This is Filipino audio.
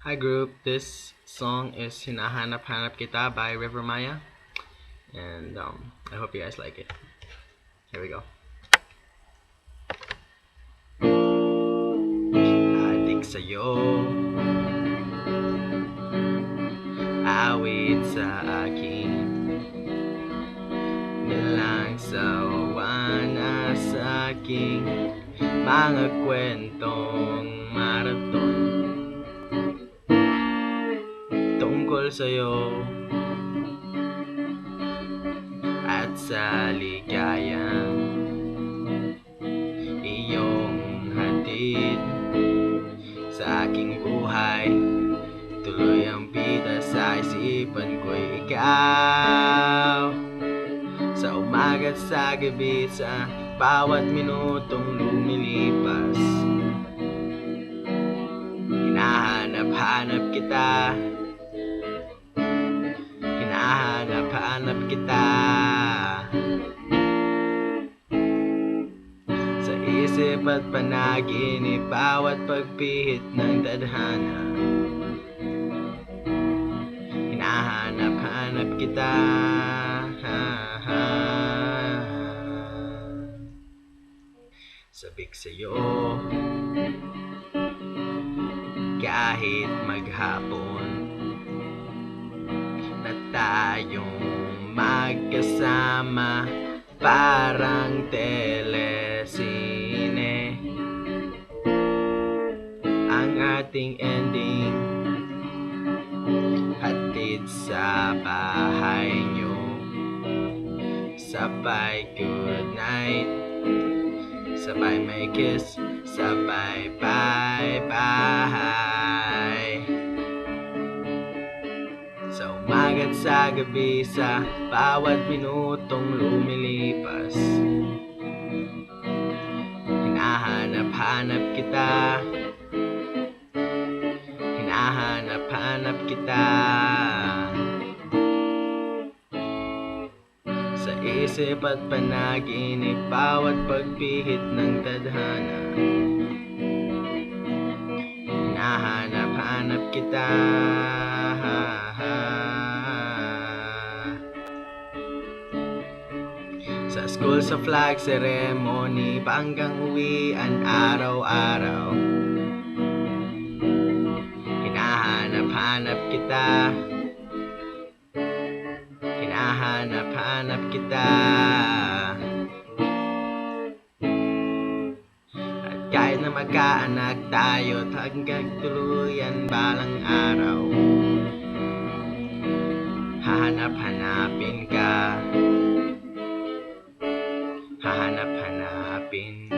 Hi group, this song is Hinahanap Hanap Kita by River Maya, and I hope you guys like it. Here we go. Adik sa'yo, awit sa akin, nilang sawa na sa aking mga kwentong maraton tungkol sa'yo at sa ligayang iyong hatid sa aking buhay. Tuloy ang bida sa isipan ko'y ikaw, sa umaga't sa gabi, sa bawat minutong lumilipas. Hinahanap-hanap kita, hinahanap-hanap kita, sa isip at panaginip, bawat pagpihit ng tadhana. Hinahanap-hanap kita, sabik sa'yo kahit maghapon na tayong magkasama, parang telesine ang ating ending. Hatid sa bahay nyo, sabay good night, sabay may kiss, sabay bye-bye. Sa umaga't sa gabi, sa bawat minutong lumilipas. Hinahanap-hanap kita, hinahanap-hanap kita, sa isip at panaginip, bawat pagpihit ng tadhana. Hinahanap-hanap kita, sa school, sa flag ceremony, hanggang uwian araw-araw. Hinahanap-hanap kita, hinahanap-hanap kita, at kahit na magkaanak tayo, hanggang tuluyan balang araw. Hahanap-hanapin ka, hahanap-hanapin